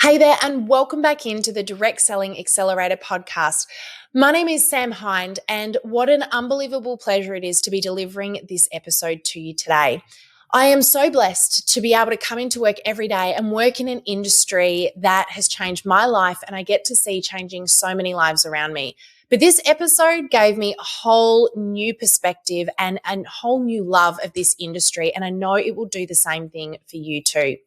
Hey there, and welcome back into the Direct Selling Accelerator podcast. My name is Sam Hind, and what an unbelievable pleasure it is to be delivering this episode to you today. I am so blessed to be able to come into work every day and work in an industry that has changed my life, and I get to see changing so many lives around me. But this episode gave me a whole new perspective and a whole new love of this industry, and I know it will do the same thing for you too.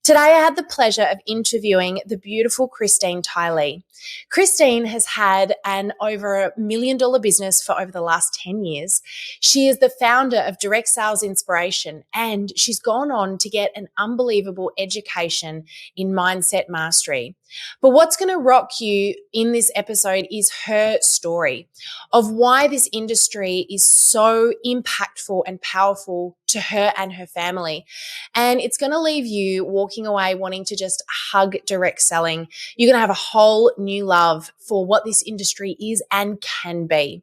Today, I had the pleasure of interviewing the beautiful Christine Tylee. Christine has had an over $1 million business for over the last 10 years. She is the founder of Direct Sales Inspiration, and she's gone on to get an unbelievable education in mindset mastery. But what's going to rock you in this episode is her story of why this industry is so impactful and powerful to her and her family. And it's going to leave you walking away wanting to just hug direct selling. You're going to have a whole new love for what this industry is and can be.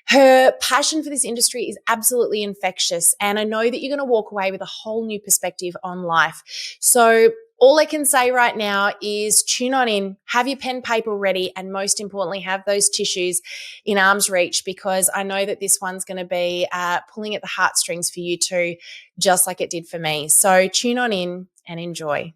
Her passion for this industry is absolutely infectious, and I know that you're going to walk away with a whole new perspective on life. So all I can say right now is tune on in, have your pen, paper ready, and most importantly, have those tissues in arm's reach, because I know that this one's going to be pulling at the heartstrings for you too, just like it did for me. So tune on in and enjoy.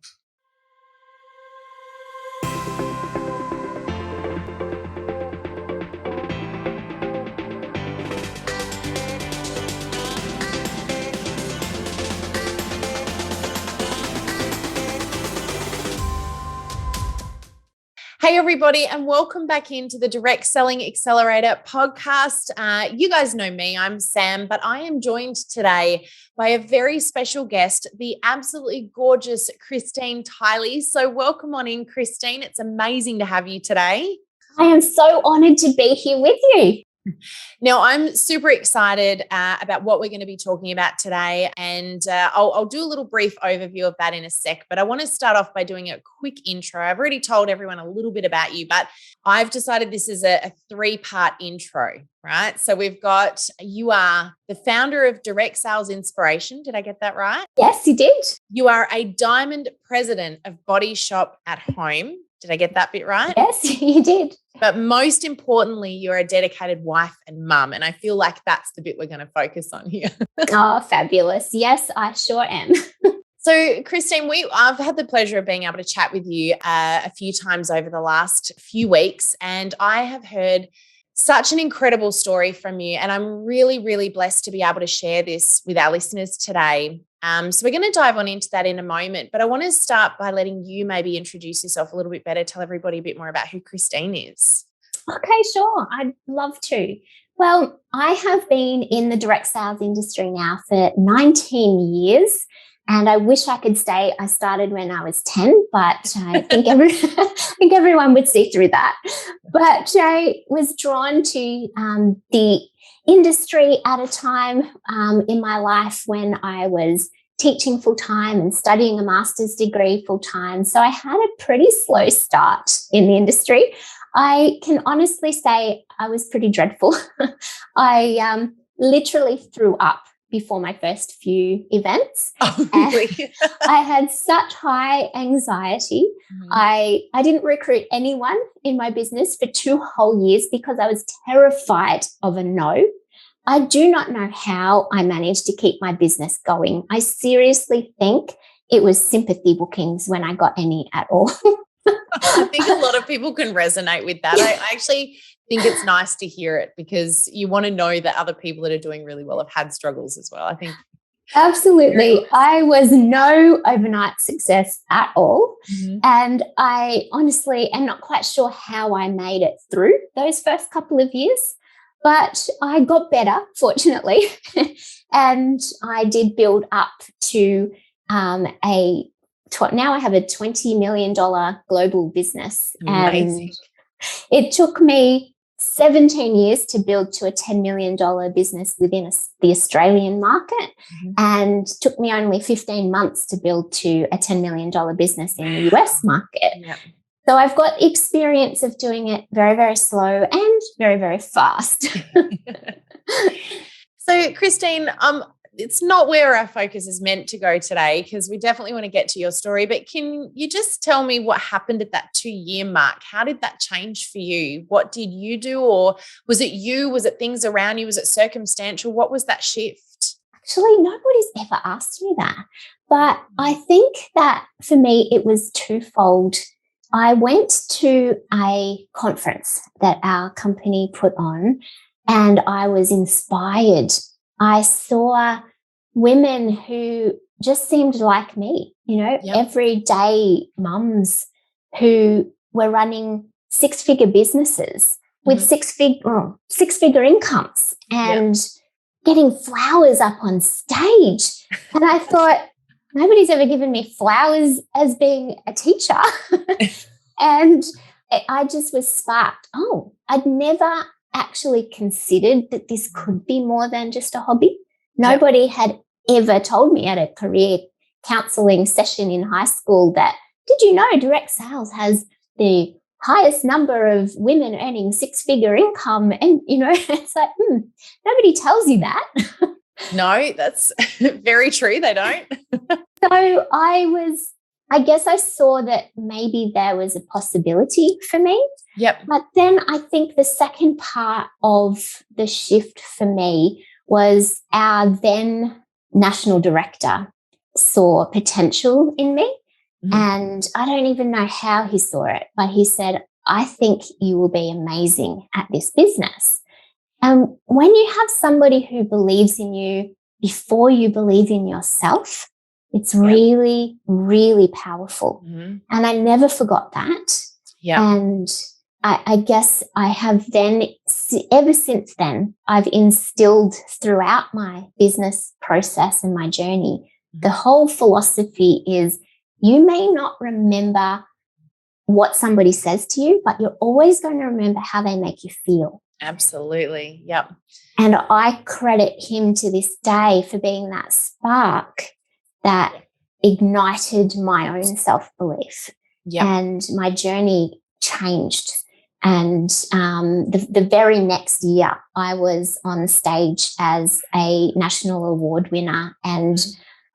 Hey, everybody, and welcome back into the Direct Selling Accelerator podcast. You guys know me, I'm Sam, but I am joined today by a very special guest, the absolutely gorgeous Christine Tylee. So welcome on in, Christine. It's amazing to have you today. I am so honored to be here with you. Now, I'm super excited about what we're going to be talking about today, and I'll do a little brief overview of that in a sec, but I want to start off by doing a quick intro. I've already told everyone a little bit about you, but I've decided this is a three-part intro, right? So we've got, you are the founder of Direct Sales Inspiration. Did I get that right? Yes, you did. You are a diamond president of Body Shop at Home. Did I get that bit right? Yes, you did. But most importantly, you're a dedicated wife and mum. And I feel like that's the bit we're going to focus on here. Oh, fabulous. Yes, I sure am. So, Christine, I've had the pleasure of being able to chat with you a few times over the last few weeks, and I have heard such an incredible story from you. And I'm really, really blessed to be able to share this with our listeners today. So we're going to dive on into that in a moment, but I want to start by letting you maybe introduce yourself a little bit better, tell everybody a bit more about who Christine is. Okay, sure. I'd love to. Well, I have been in the direct sales industry now for 19 years, and I wish I could say I started when I was 10, but I think everyone would see through that. But I was drawn to the industry at a time in my life when I was teaching full-time and studying a master's degree full-time. So I had a pretty slow start in the industry. I can honestly say I was pretty dreadful. I literally threw up before my first few events. Oh, really? I had such high anxiety. Mm-hmm. I didn't recruit anyone in my business for 2 whole years because I was terrified of a no. I do not know how I managed to keep my business going. I seriously think it was sympathy bookings when I got any at all. I think a lot of people can resonate with that. I actually think it's nice to hear it because you want to know that other people that are doing really well have had struggles as well. I think. Absolutely. I was no overnight success at all. Mm-hmm. And I honestly am not quite sure how I made it through those first couple of years. But I got better, fortunately, and I did build up to now I have a $20 million global business. Amazing. And it took me 17 years to build to a $10 million business within the Australian market, mm-hmm. and took me only 15 months to build to a $10 million business in the US market. Yep. So I've got experience of doing it very, very slow and very, very fast. So, Christine, it's not where our focus is meant to go today, because we definitely want to get to your story. But can you just tell me what happened at that 2-year mark? How did that change for you? What did you do? Or was it you? Was it things around you? Was it circumstantial? What was that shift? Actually, nobody's ever asked me that. But I think that for me, it was twofold. I went to a conference that our company put on, and I was inspired. I saw women who just seemed like me, Yep. everyday mums who were running 6-figure businesses with six-figure incomes and getting flowers up on stage. And I thought, nobody's ever given me flowers as being a teacher. And I just was sparked. Oh, I'd never actually considered that this could be more than just a hobby. Nobody had ever told me at a career counseling session in high school that, did you know direct sales has the highest number of women earning 6-figure income? And, it's like, nobody tells you that. No, that's very true. They don't. So I guess I saw that maybe there was a possibility for me. Yep. But then I think the second part of the shift for me was our then national director saw potential in me. Mm-hmm. And I don't even know how he saw it, but he said, I think you will be amazing at this business. And when you have somebody who believes in you before you believe in yourself, it's really, really powerful. Mm-hmm. And I never forgot that. Yeah. And I guess I have then, ever since then, I've instilled throughout my business process and my journey, the whole philosophy is you may not remember what somebody says to you, but you're always going to remember how they make you feel. Absolutely. Yep. And I credit him to this day for being that spark that ignited my own self-belief. Yep. And my journey changed. And the very next year, I was on stage as a national award winner, and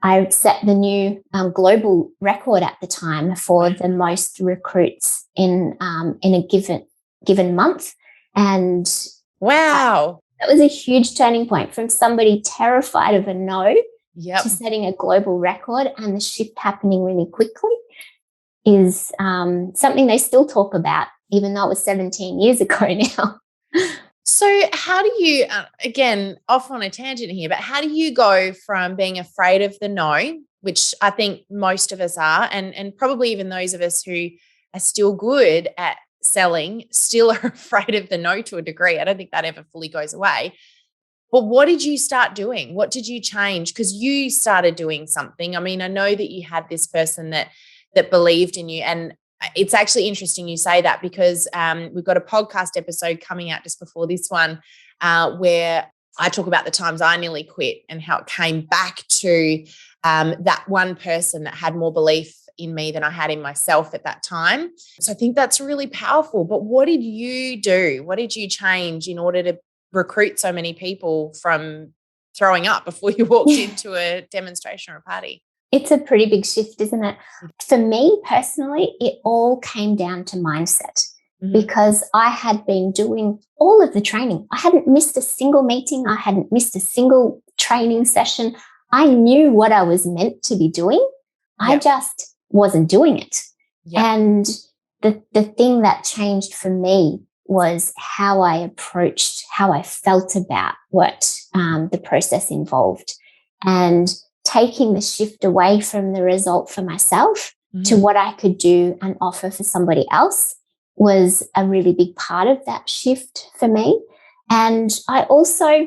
I set the new global record at the time for the most recruits in a given month. And wow, that was a huge turning point from somebody terrified of a no to setting a global record, and the shift happening really quickly is something they still talk about, even though it was 17 years ago now. So how do you, again, off on a tangent here, but how do you go from being afraid of the no, which I think most of us are, and probably even those of us who are still good at selling still are afraid of the no to a degree. I don't think that ever fully goes away. But what did you start doing? What did you change? Because you started doing something. I mean, I know that you had this person that believed in you, and it's actually interesting you say that, because we've got a podcast episode coming out just before this one where I talk about the times I nearly quit and how it came back to that one person that had more belief in me than I had in myself at that time. So I think that's really powerful. But what did you do? What did you change in order to recruit so many people from throwing up before you walked into a demonstration or a party? It's a pretty big shift, isn't it? For me personally, it all came down to mindset, because I had been doing all of the training. I hadn't missed a single meeting. I hadn't missed a single training session. I knew what I was meant to be doing. I just wasn't doing it. And the thing that changed for me was how I approached, how I felt about what the process involved, and taking the shift away from the result for myself to what I could do and offer for somebody else was a really big part of that shift for me. And I also,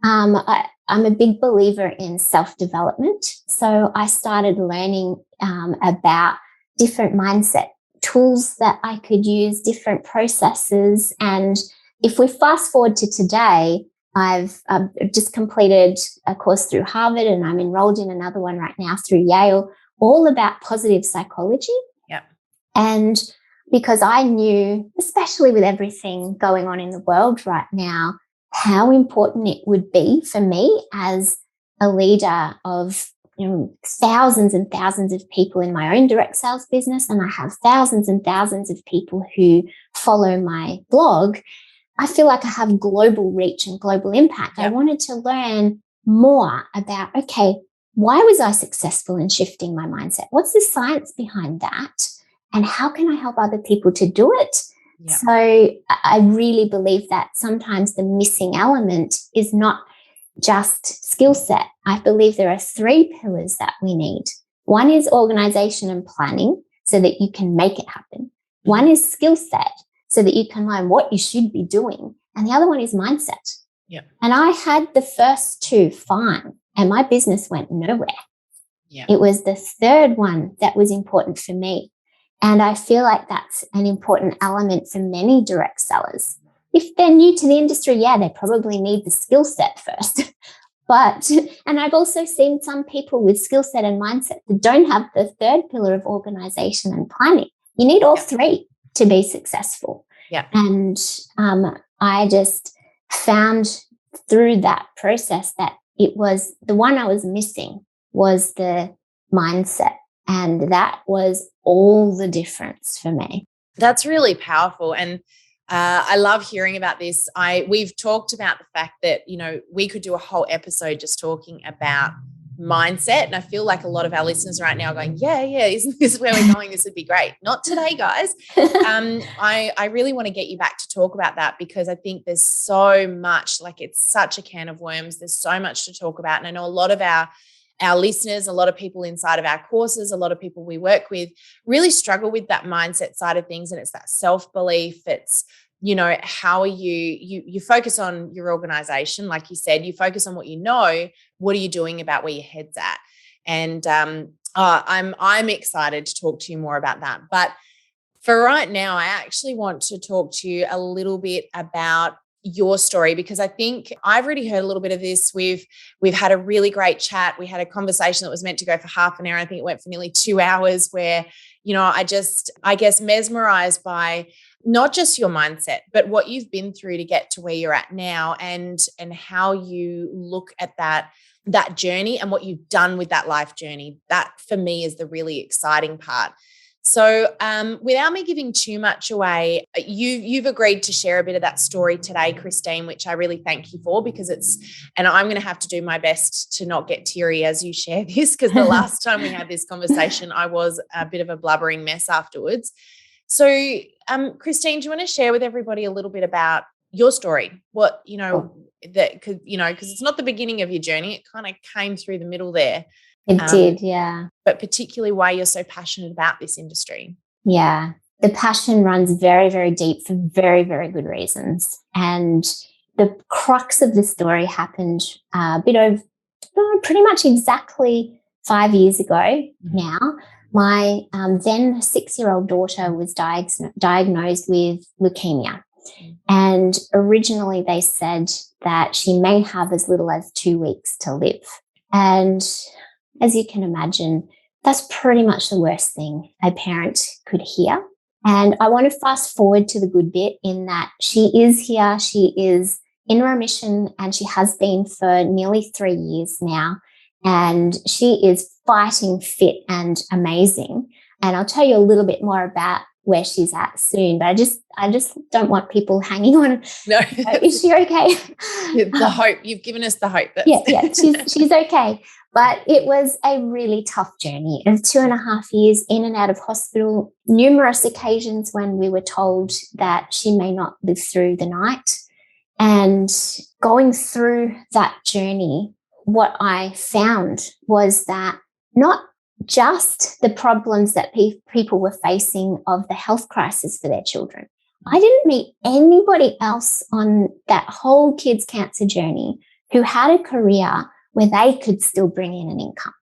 I'm a big believer in self-development. So I started learning about different mindset tools that I could use, different processes. And if we fast forward to today, I've just completed a course through Harvard, and I'm enrolled in another one right now through Yale, all about positive psychology. Yep. And because I knew, especially with everything going on in the world right now, how important it would be for me as a leader of thousands and thousands of people in my own direct sales business, and I have thousands and thousands of people who follow my blog, I feel like I have global reach and global impact. Yep. I wanted to learn more about, okay, why was I successful in shifting my mindset? What's the science behind that? And how can I help other people to do it? Yep. So I really believe that sometimes the missing element is not just skill set. I believe there are 3 pillars that we need. One is organization and planning so that you can make it happen. One is skill set so that you can learn what you should be doing. And the other one is mindset. Yep. And I had the first 2 fine and my business went nowhere. Yep. It was the third one that was important for me. And I feel like that's an important element for many direct sellers. If they're new to the industry, yeah, they probably need the skill set first. And I've also seen some people with skill set and mindset that don't have the third pillar of organization and planning. You need all 3 to be successful. Yeah. And I just found through that process that it was the one I was missing was the mindset. And that was all the difference for me. That's really powerful. And I love hearing about this. We've talked about the fact that, we could do a whole episode just talking about mindset. And I feel like a lot of our listeners right now are going, yeah, isn't this where we're going? This would be great. Not today, guys. I really want to get you back to talk about that because I think there's so much, like it's such a can of worms. There's so much to talk about. And I know a lot of our listeners, a lot of people inside of our courses, a lot of people we work with really struggle with that mindset side of things. And it's that self-belief. It's, how are you focus on your organization. Like you said, you focus on what you know, what are you doing about where your head's at? And I'm excited to talk to you more about that. But for right now, I actually want to talk to you a little bit about your story, because I think I've already heard a little bit of this. We've had a really great chat. We had a conversation that was meant to go for half an hour. I think it went for nearly 2 hours where, I guess mesmerized by not just your mindset, but what you've been through to get to where you're at now and how you look at that journey and what you've done with that life journey. That for me is the really exciting part. So without me giving too much away, you've agreed to share a bit of that story today, Christine, which I really thank you for, because and I'm going to have to do my best to not get teary as you share this, because the last time we had this conversation, I was a bit of a blubbering mess afterwards. So Christine, do you want to share with everybody a little bit about your story? What, because it's not the beginning of your journey. It kind of came through the middle there. It did, yeah. But particularly why you're so passionate about this industry. Yeah. The passion runs very, very deep for very, very good reasons. And the crux of the story happened pretty much exactly 5 years ago now. My then 6-year-old daughter was diagnosed with leukemia. And originally they said that she may have as little as 2 weeks to live. And as you can imagine, that's pretty much the worst thing a parent could hear. And I want to fast forward to the good bit in that she is here, she is in remission, and she has been for nearly 3 years now. And she is fighting fit and amazing. And I'll tell you a little bit more about where she's at soon, but I just don't want people hanging on. No. Is she okay? The hope. You've given us the hope. Yeah, she's okay. But it was a really tough journey of 2.5 years in and out of hospital, numerous occasions when we were told that she may not live through the night. And going through that journey, what I found was that not just the problems that people were facing of the health crisis for their children. I didn't meet anybody else on that whole kids' cancer journey who had a career where they could still bring in an income.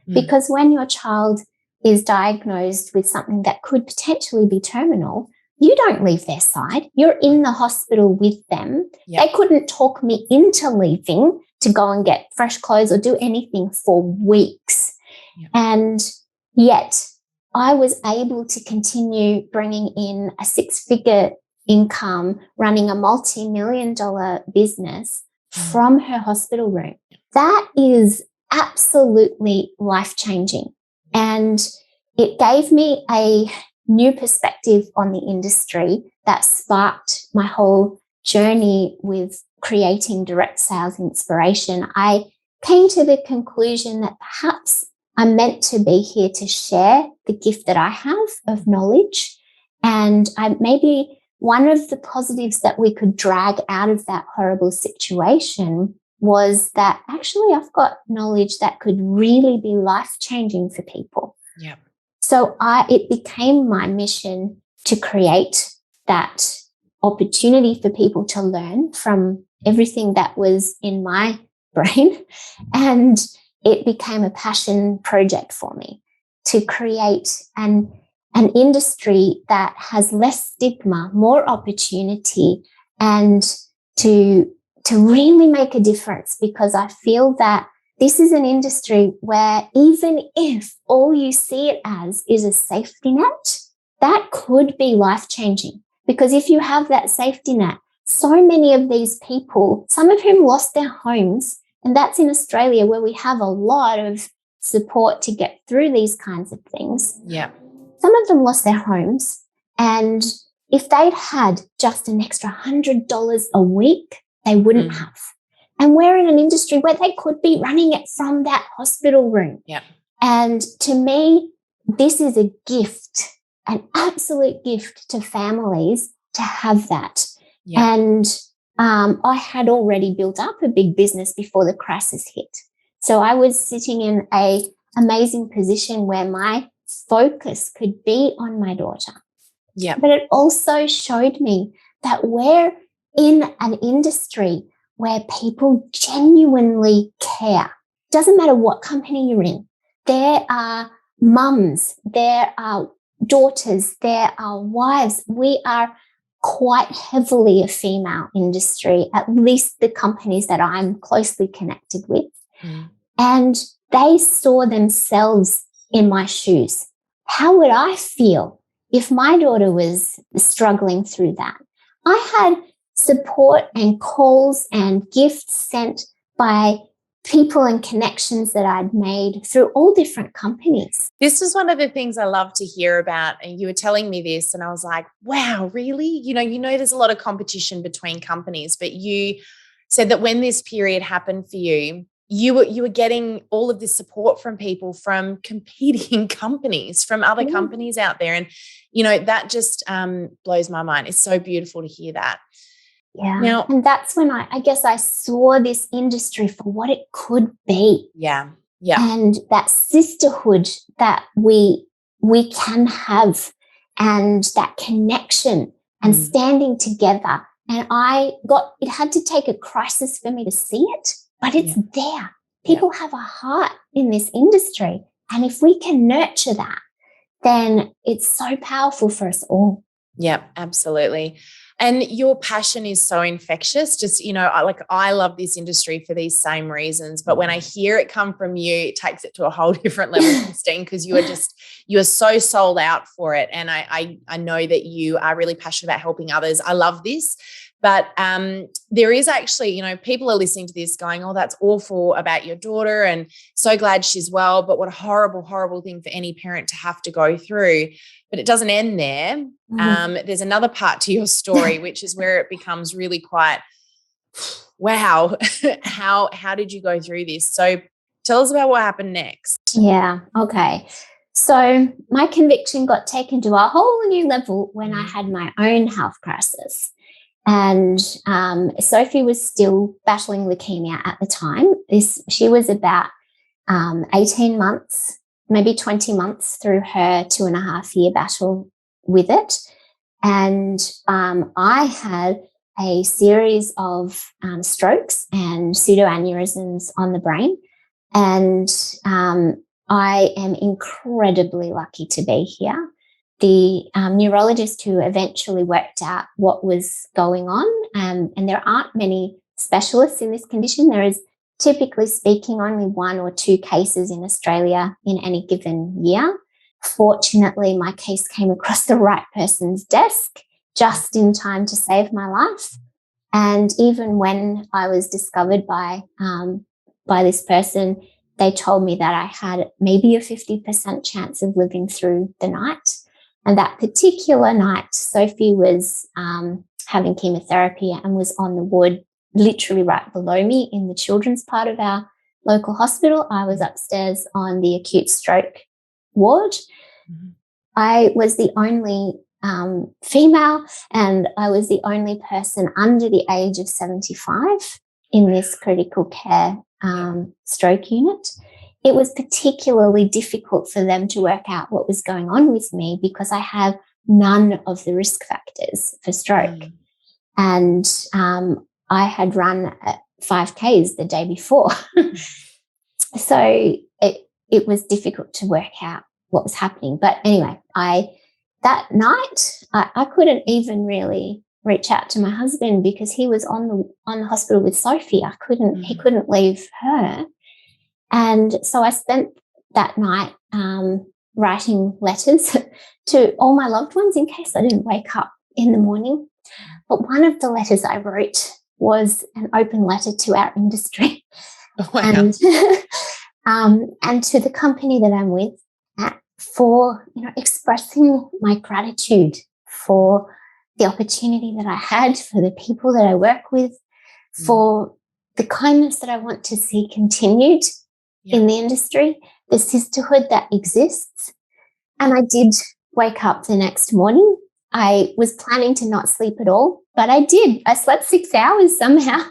Because when your child is diagnosed with something that could potentially be terminal, you don't leave their side. You're in the hospital with them. Yep. They couldn't talk me into leaving to go and get fresh clothes or do anything for weeks. Yep. And yet I was able to continue bringing in a 6-figure income, running a multi-million-dollar business from her hospital room. That is absolutely life-changing. And it gave me a new perspective on the industry that sparked my whole journey with creating direct sales inspiration. I came to the conclusion that perhaps I'm meant to be here to share the gift that I have of knowledge. And maybe one of the positives that we could drag out of that horrible situation was that actually I've got knowledge that could really be life-changing for people. Yeah. So it became my mission to create that opportunity for people to learn from everything that was in my brain. And it became a passion project for me to create an industry that has less stigma, more opportunity, and to really make a difference, because I feel that this is an industry where even if all you see it as is a safety net, that could be life-changing. Because if you have that safety net, so many of these people, some of whom lost their homes, and that's in Australia where we have a lot of support to get through these kinds of things. Yeah. Some of them lost their homes. And if they'd had just an extra $100 a week, they wouldn't have. And we're in an industry where they could be running it from that hospital room. Yeah. And to me, this is a gift, an absolute gift to families to have that. Yeah. And I had already built up a big business before the crisis hit. So I was sitting in an amazing position where my focus could be on my daughter. Yeah. But it also showed me that we're in an industry where people genuinely care. Doesn't matter what company you're in. There are mums, there are daughters, there are wives. We are quite heavily a female industry, at least the companies that I'm closely connected with. And they saw themselves in my shoes. How would I feel if my daughter was struggling through that? I had support and calls and gifts sent by people and connections that I'd made through all different companies. This was one of the things I love to hear about. And you were telling me this and I was like, wow, really? You know, there's a lot of competition between companies, but you said that when this period happened for you, you were getting all of this support from people from competing companies, from other companies out there. And, you know, that just blows my mind. It's so beautiful to hear that. Yeah. Now, and that's when I guess I saw this industry for what it could be. Yeah. Yeah. And that sisterhood that we can have, and that connection and standing together. And it had to take a crisis for me to see it, but it's there. People have a heart in this industry. And if we can nurture that, then it's so powerful for us all. Yeah, absolutely. And your passion is so infectious. Just, you know, I love this industry for these same reasons. But when I hear it come from you, it takes it to a whole different level, Christine, because you are so sold out for it. And I know that you are really passionate about helping others. I love this. But there is actually, you know, people are listening to this going, oh, that's awful about your daughter and so glad she's well. But what a horrible, horrible thing for any parent to have to go through. But it doesn't end there. There's another part to your story, which is where it becomes really quite, wow, how did you go through this? So tell us about what happened next. Yeah, okay. So my conviction got taken to a whole new level when I had my own health crisis. And Sophie was still battling leukemia at the time. She was about 18 months, maybe 20 months through her 2.5-year battle with it. And I had a series of strokes and pseudoaneurysms on the brain. And I am incredibly lucky to be here. The neurologist who eventually worked out what was going on, and there aren't many specialists in this condition. There is, typically speaking, only 1 or 2 cases in Australia in any given year. Fortunately, my case came across the right person's desk just in time to save my life. And even when I was discovered by this person, they told me that I had maybe a 50% chance of living through the night. And that particular night, Sophie was having chemotherapy and was on the ward literally right below me in the children's part of our local hospital. I was upstairs on the acute stroke ward. Mm-hmm. I was the only female, and I was the only person under the age of 75 in this critical care stroke unit. It was particularly difficult for them to work out what was going on with me because I have none of the risk factors for stroke. And I had run 5Ks the day before. So it was difficult to work out what was happening. But anyway, that night, I couldn't even really reach out to my husband because he was on the hospital with Sophie. He couldn't leave her. And so I spent that night writing letters to all my loved ones in case I didn't wake up in the morning. But one of the letters I wrote was an open letter to our industry. Oh, wow. And to the company that I'm with for expressing my gratitude for the opportunity that I had, for the people that I work with, for the kindness that I want to see continued in the industry, the sisterhood that exists. And I did wake up the next morning. I was planning to not sleep at all, but I did. I slept 6 hours somehow.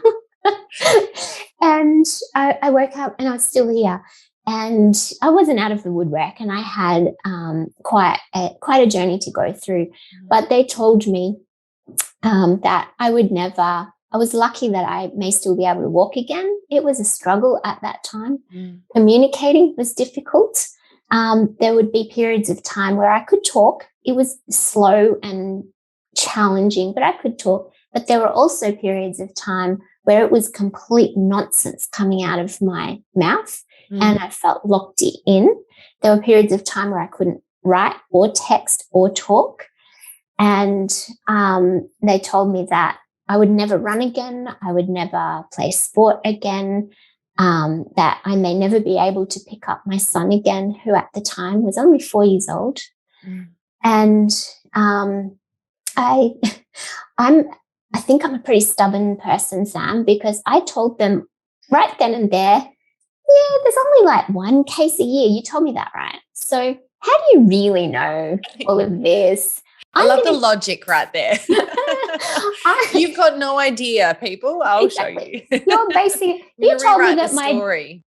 And I woke up and I was still here. And I wasn't out of the woodwork, and I had quite a journey to go through. But they told me that I was lucky that I may still be able to walk again. It was a struggle at that time. Communicating was difficult. There would be periods of time where I could talk. It was slow and challenging, but I could talk. But there were also periods of time where it was complete nonsense coming out of my mouth. And I felt locked in. There were periods of time where I couldn't write or text or talk. And they told me that I would never run again. I would never play sport again, that I may never be able to pick up my son again, who at the time was only 4 years old. And I think I'm a pretty stubborn person, Sam, because I told them right then and there, there's only like 1 case a year. You told me that, right? So how do you really know all of this? I love the logic right there. You've got no idea, people. I'll show you. You're basically, you told me that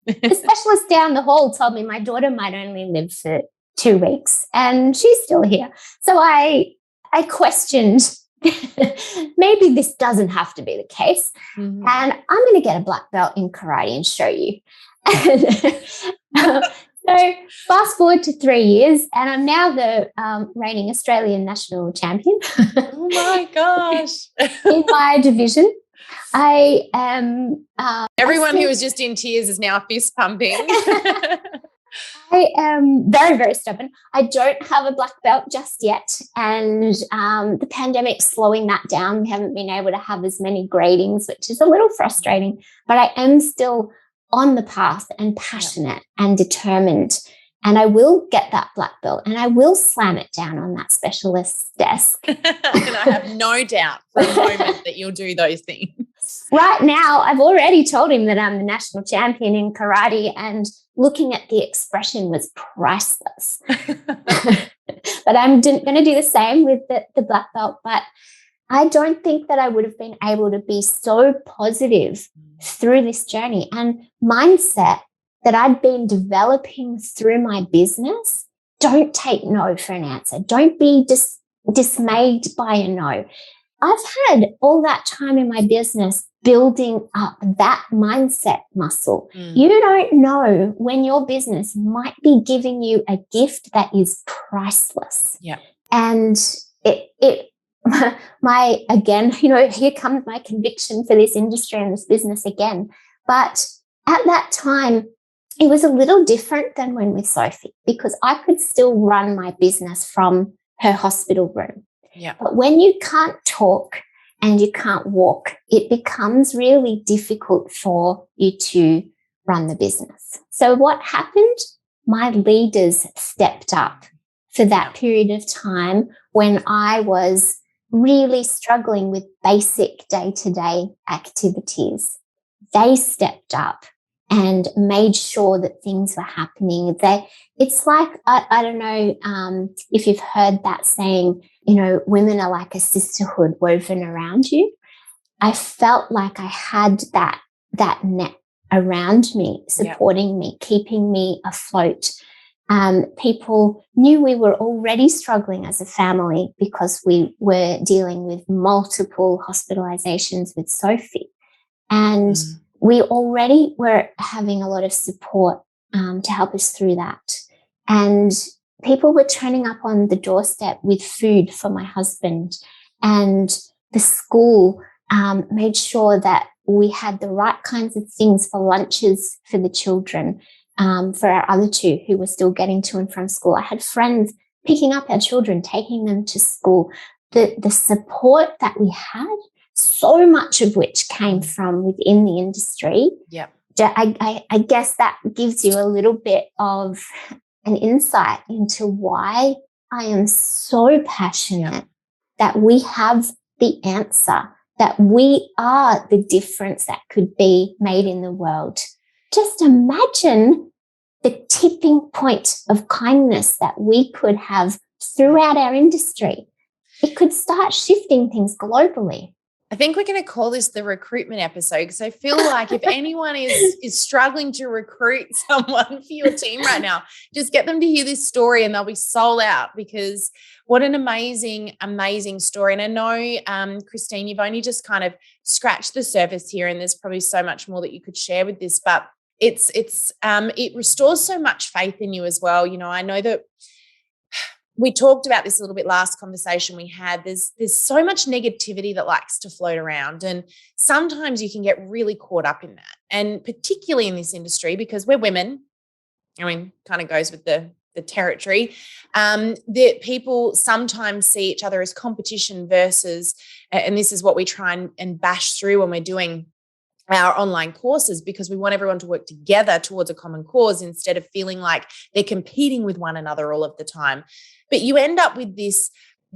the specialist down the hall told me my daughter might only live for 2 weeks and she's still here. So I questioned maybe this doesn't have to be the case. And I'm going to get a black belt in karate and show you. So fast forward to 3 years, and I'm now the reigning Australian national champion. Oh my gosh! In my division, I am. Everyone who was just in tears is now fist pumping. I am very, very stubborn. I don't have a black belt just yet, and the pandemic's slowing that down. We haven't been able to have as many gradings, which is a little frustrating, but I am still on the path and passionate and determined. And I will get that black belt and I will slam it down on that specialist's desk. And I have no doubt for a moment that you'll do those things. Right now, I've already told him that I'm the national champion in karate, and looking at the expression was priceless. But I'm going to do the same with the black belt. But I don't think that I would have been able to be so positive through this journey and mindset that I'd been developing through my business. Don't take no for an answer. Don't be dismayed by a no. I've had all that time in my business building up that mindset muscle. You don't know when your business might be giving you a gift that is priceless. Yeah. And again, here comes my conviction for this industry and this business again. But at that time, it was a little different than when with Sophie, because I could still run my business from her hospital room. Yeah. But when you can't talk and you can't walk, it becomes really difficult for you to run the business. So what happened? My leaders stepped up for that period of time when I was really struggling with basic day-to-day activities. They stepped up and made sure that things were happening. It's like, I don't know if you've heard that saying, women are like a sisterhood woven around you. I felt like I had that net around me, supporting me, keeping me afloat. People knew we were already struggling as a family because we were dealing with multiple hospitalizations with Sophie. And we already were having a lot of support to help us through that. And people were turning up on the doorstep with food for my husband. And the school made sure that we had the right kinds of things for lunches for the children, for our other two who were still getting to and from school. I had friends picking up our children, taking them to school. The support that we had, so much of which came from within the industry. Yep. I guess that gives you a little bit of an insight into why I am so passionate that we have the answer, that we are the difference that could be made in the world. Just imagine the tipping point of kindness that we could have throughout our industry. It could start shifting things globally. I think we're going to call this the recruitment episode, because I feel like if anyone is struggling to recruit someone for your team right now, just get them to hear this story and they'll be sold out, because what an amazing, amazing story. And I know, Christine, you've only just kind of scratched the surface here, and there's probably so much more that you could share with this, but it restores so much faith in you as well. I know that we talked about this a little bit last conversation we had. There's so much negativity that likes to float around, and sometimes you can get really caught up in that. And particularly in this industry, because we're women, kind of goes with the territory, that people sometimes see each other as competition versus, and this is what we try and bash through when we're doing our online courses, because we want everyone to work together towards a common cause instead of feeling like they're competing with one another all of the time. But you end up with this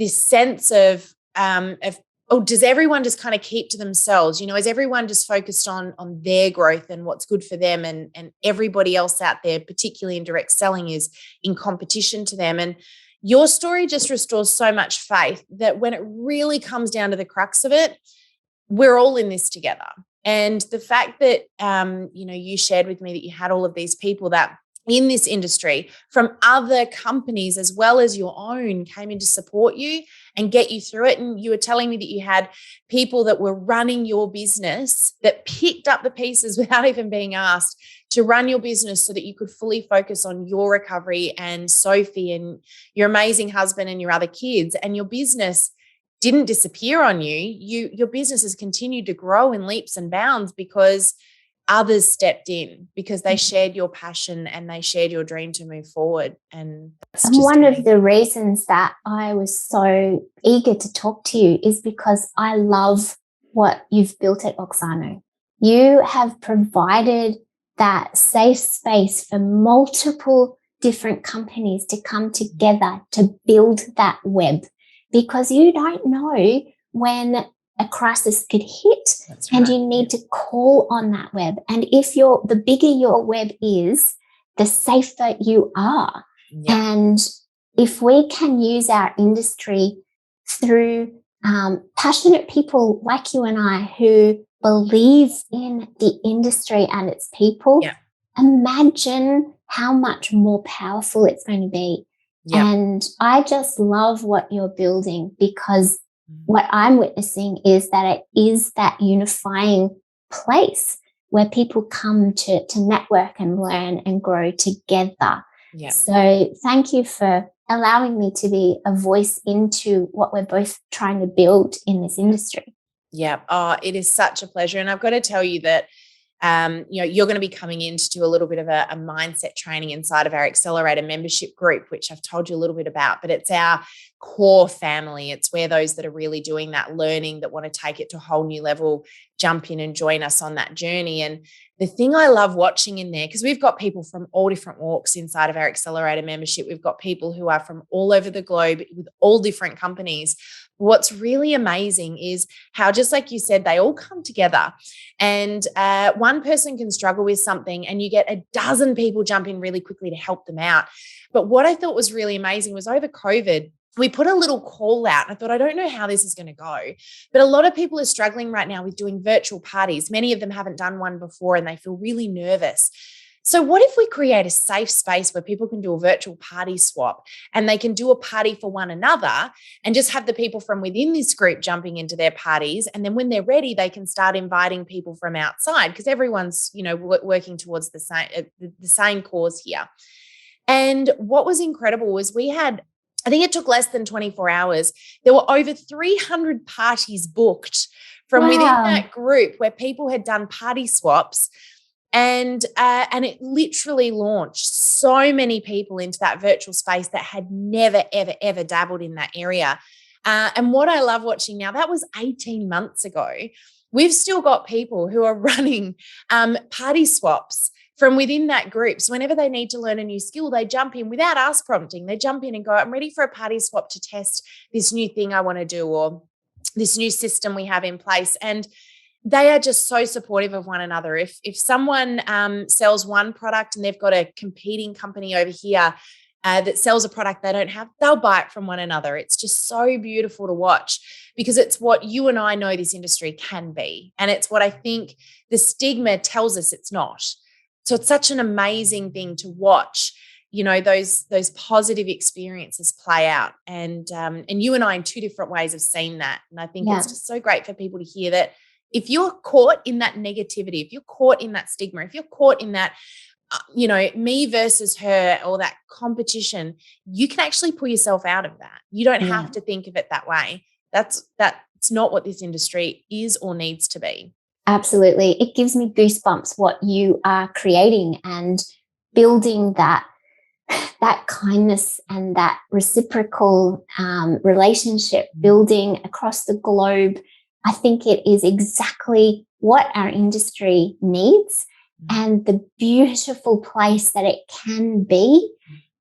sense of does everyone just kind of keep to themselves? Is everyone just focused on their growth and what's good for them, and everybody else out there, particularly in direct selling, is in competition to them? And your story just restores so much faith that when it really comes down to the crux of it, we're all in this together. And the fact that, you shared with me that you had all of these people that in this industry from other companies as well as your own came in to support you and get you through it. And you were telling me that you had people that were running your business that picked up the pieces without even being asked to run your business so that you could fully focus on your recovery and Sophie and your amazing husband and your other kids, and your business didn't disappear on you. Your business has continued to grow in leaps and bounds because others stepped in, because they shared your passion and they shared your dream to move forward. And that's just one amazing. of the reasons that I was so eager to talk to you is because I love what you've built at Oxano. You have provided that safe space for multiple different companies to come together to build that web, because you don't know when a crisis could hit. That's right. And you need to call on that web. And if the bigger your web is, the safer you are. Yep. And if we can use our industry through passionate people like you and I who believe in the industry and its people, yep, imagine how much more powerful it's going to be. Yep. And I just love what you're building, because what I'm witnessing is that it is that unifying place where people come to network and learn and grow together. Yep. So thank you for allowing me to be a voice into what we're both trying to build in this industry. Yeah. Oh, it is such a pleasure. And I've got to tell you that you're going to be coming in to do a little bit of a mindset training inside of our Accelerator membership group, which I've told you a little bit about, but it's our core family. It's where those that are really doing that learning, that want to take it to a whole new level, jump in and join us on that journey. And the thing I love watching in there, because we've got people from all different walks inside of our Accelerator membership. We've got people who are from all over the globe with all different companies. What's really amazing is how, just like you said, they all come together, and one person can struggle with something and you get a dozen people jump in really quickly to help them out. But what I thought was really amazing was over COVID, we put a little call out. I thought, I don't know how this is going to go, but a lot of people are struggling right now with doing virtual parties. Many of them haven't done one before and they feel really nervous. So what if we create a safe space where people can do a virtual party swap, and they can do a party for one another, and just have the people from within this group jumping into their parties. And then when they're ready, they can start inviting people from outside, because everyone's, working towards the same cause here. And what was incredible was I think it took less than 24 hours. There were over 300 parties booked from within that group, where people had done party swaps. And it literally launched so many people into that virtual space that had never, ever, ever dabbled in that area. And what I love watching now, that was 18 months ago. We've still got people who are running party swaps from within that group. So whenever they need to learn a new skill, they jump in without us prompting. They jump in and go, I'm ready for a party swap to test this new thing I want to do, or this new system we have in place. And they are just so supportive of one another. If someone sells one product and they've got a competing company over here that sells a product they don't have, they'll buy it from one another. It's just so beautiful to watch, because it's what you and I know this industry can be. And it's what I think the stigma tells us it's not. So it's such an amazing thing to watch, those positive experiences play out. And you and I in two different ways have seen that. And I think it's just so great for people to hear that if you're caught in that negativity, if you're caught in that stigma, if you're caught in that, me versus her, or that competition, you can actually pull yourself out of that. You don't have to think of it that way. That's not what this industry is or needs to be. Absolutely. It gives me goosebumps what you are creating and building that kindness and that reciprocal relationship building across the globe. I think it is exactly what our industry needs, and the beautiful place that it can be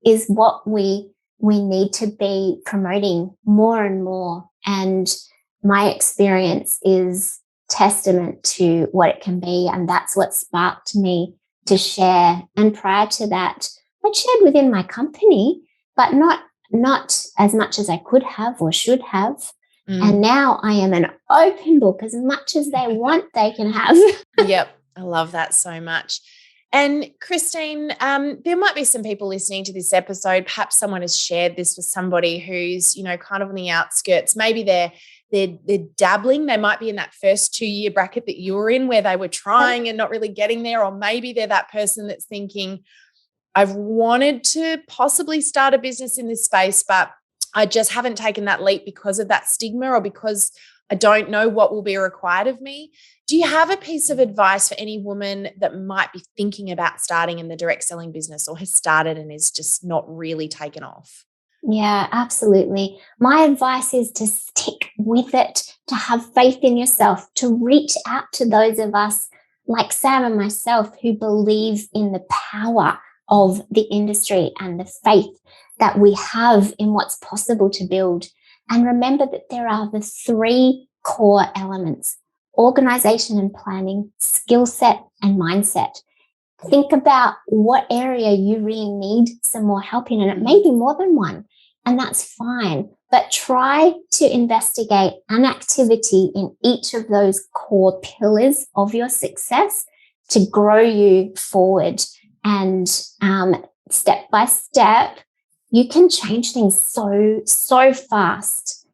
is what we need to be promoting more and more. And my experience is testament to what it can be, and that's what sparked me to share. And prior to that, I'd shared within my company, but not as much as I could have or should have. And now I am an open book. As much as they want, they can have. Yep. I love that so much. And Christine, there might be some people listening to this episode. Perhaps someone has shared this with somebody who's, kind of on the outskirts. Maybe they're dabbling. They might be in that first 2-year bracket that you were in, where they were trying and not really getting there. Or maybe they're that person that's thinking, I've wanted to possibly start a business in this space, but I just haven't taken that leap because of that stigma, or because I don't know what will be required of me. Do you have a piece of advice for any woman that might be thinking about starting in the direct selling business, or has started and is just not really taken off? Yeah, absolutely. My advice is to stick with it, to have faith in yourself, to reach out to those of us like Sam and myself who believe in the power of the industry and the faith that we have in what's possible to build. And remember that there are the 3 core elements: organization and planning, skill set, and mindset. Think about what area you really need some more help in, and it may be more than one, and that's fine. But try to investigate an activity in each of those core pillars of your success to grow you forward. And step by step, you can change things so fast.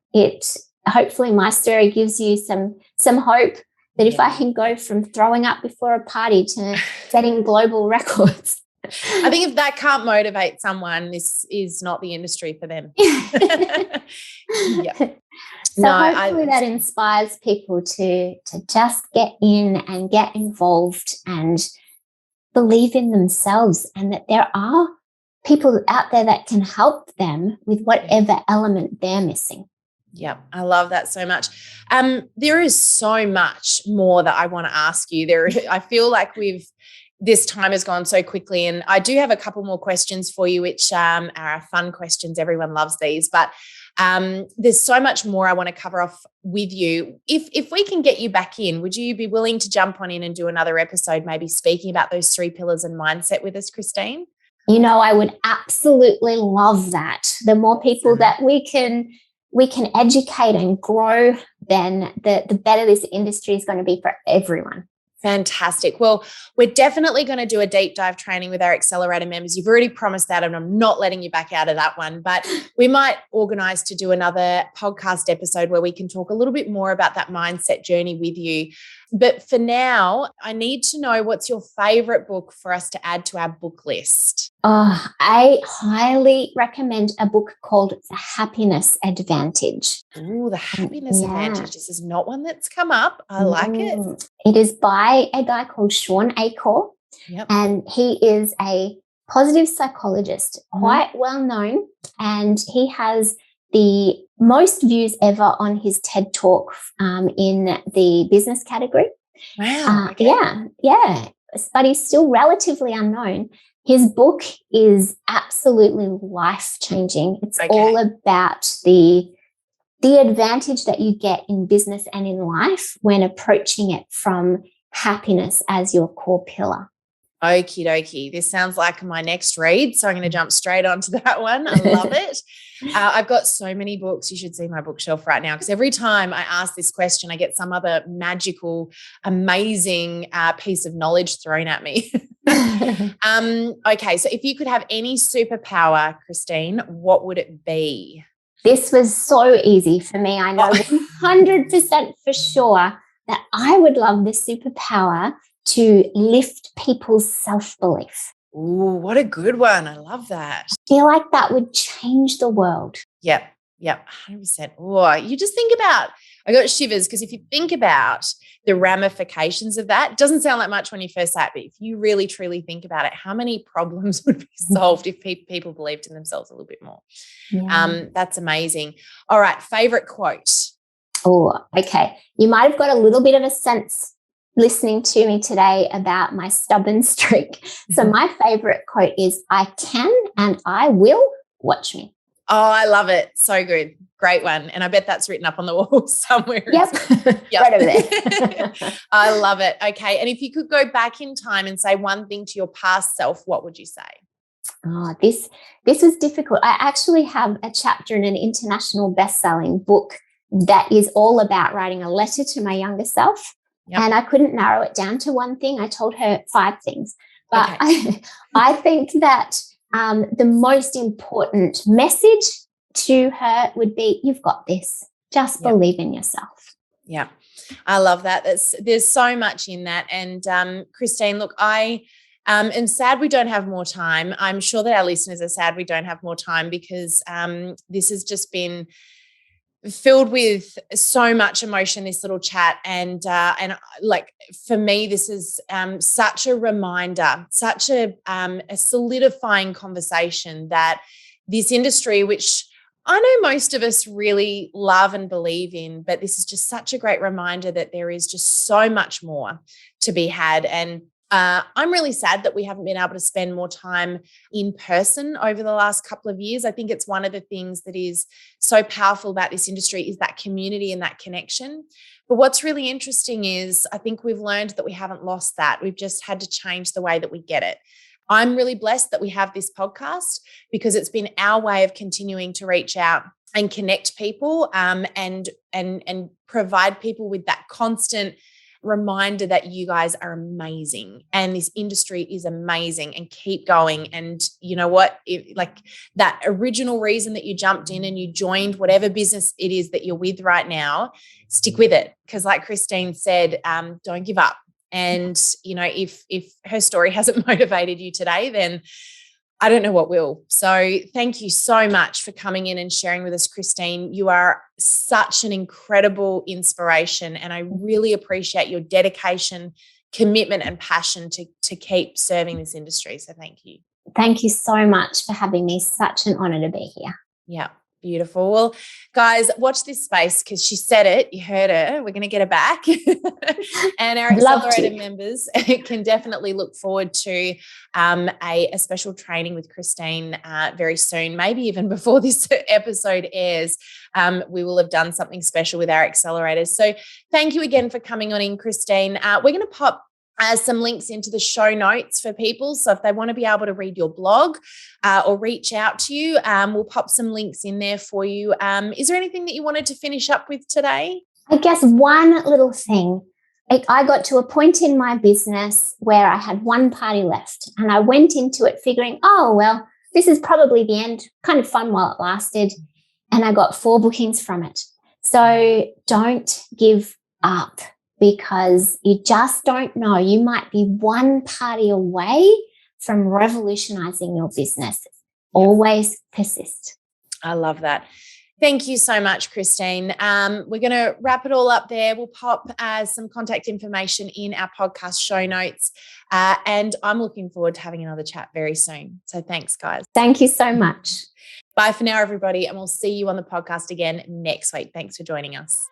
Hopefully my story gives you some hope that if I can go from throwing up before a party to setting global records. I think if that can't motivate someone, this is not the industry for them. So hopefully that inspires people to just get in and get involved and believe in themselves, and that there are people out there that can help them with whatever element they're missing. Yeah, I love that so much. There is so much more that I want to ask you. I feel like this time has gone so quickly, and I do have a couple more questions for you, which are fun questions. Everyone loves these, but there's so much more I want to cover off with you. If we can get you back in, would you be willing to jump on in and do another episode, maybe speaking about those 3 pillars and mindset with us, Christine? I would absolutely love that. The more people that we can educate and grow, then the better this industry is going to be for everyone. Fantastic. Well, we're definitely going to do a deep dive training with our Accelerator members. You've already promised that, and I'm not letting you back out of that one, but we might organize to do another podcast episode where we can talk a little bit more about that mindset journey with you. But for now, I need to know, what's your favorite book for us to add to our book list? I highly recommend a book called The Happiness Advantage. Ooh, The Happiness Advantage. This is not one that's come up. I like it. It is by a guy called Sean Acor, and he is a positive psychologist, quite well known, and he has the most views ever on his TED Talk in the business category. Wow. Yeah. But he's still relatively unknown. His book is absolutely life-changing. It's all about the advantage that you get in business and in life when approaching it from happiness as your core pillar. Okie dokie. This sounds like my next read, so I'm going to jump straight onto that one. I love it. I've got so many books. You should see my bookshelf right now, because every time I ask this question, I get some other magical, amazing piece of knowledge thrown at me. Okay, so if you could have any superpower, Christine, what would it be? This was so easy for me. I know 100% for sure that I would love this superpower to lift people's self-belief. Ooh, what a good one. I love that. I feel like that would change the world. Yep, 100%. Oh, you just think about, I got shivers, because if you think about the ramifications of that, it doesn't sound like much when you first say it, but if you really truly think about it, how many problems would be solved if people believed in themselves a little bit more? That's amazing. All right, favorite quote. Oh, okay. You might have got a little bit of a sense listening to me today about my stubborn streak. So my favorite quote is, "I can and I will, watch me." Oh, I love it. So good. Great one. And I bet that's written up on the wall somewhere. Yep. Right over there. I love it. Okay. And if you could go back in time and say one thing to your past self, what would you say? Oh, this is difficult. I actually have a chapter in an international best-selling book that is all about writing a letter to my younger self. Yep. And I couldn't narrow it down to one thing. I told her 5 things. But I think that the most important message to her would be, you've got this. Just believe in yourself. Yeah, I love that. There's so much in that. And Christine, look, I am sad we don't have more time. I'm sure that our listeners are sad we don't have more time, because this has just been filled with so much emotion, this little chat. And like, for me, this is such a reminder, such a solidifying conversation that this industry, which I know most of us really love and believe in, but this is just such a great reminder that there is just so much more to be had. And I'm really sad that we haven't been able to spend more time in person over the last couple of years. I think it's one of the things that is so powerful about this industry is that community and that connection. But what's really interesting is I think we've learned that we haven't lost that. We've just had to change the way that we get it. I'm really blessed that we have this podcast, because it's been our way of continuing to reach out and connect people and provide people with that constant reminder that you guys are amazing and this industry is amazing, and keep going. And you know what, like that original reason that you jumped in and you joined whatever business it is that you're with right now, stick with it, because like Christine said, don't give up. And you know, if her story hasn't motivated you today, then I don't know what will. So thank you so much for coming in and sharing with us, Christine. You are such an incredible inspiration, and I really appreciate your dedication, commitment, and passion to keep serving this industry. So thank you. Thank you so much for having me. Such an honor to be here. Yeah. Beautiful. Well, guys, watch this space because she said it. You heard her. We're going to get her back. And our Love Accelerator to. members can definitely look forward to a special training with Christine very soon, maybe even before this episode airs. We will have done something special with our accelerators. So thank you again for coming on in, Christine. We're going to pop some links into the show notes for people. So if they want to be able to read your blog or reach out to you, we'll pop some links in there for you. Is there anything that you wanted to finish up with today? I guess one little thing. I got to a point in my business where I had one party left, and I went into it figuring, oh, well, this is probably the end. Kind of fun while it lasted. And I got 4 bookings from it. So don't give up, because you just don't know. You might be one party away from revolutionizing your business. Always persist. I love that. Thank you so much, Christine. We're going to wrap it all up there. We'll pop some contact information in our podcast show notes. And I'm looking forward to having another chat very soon. So thanks, guys. Thank you so much. Bye for now, everybody. And we'll see you on the podcast again next week. Thanks for joining us.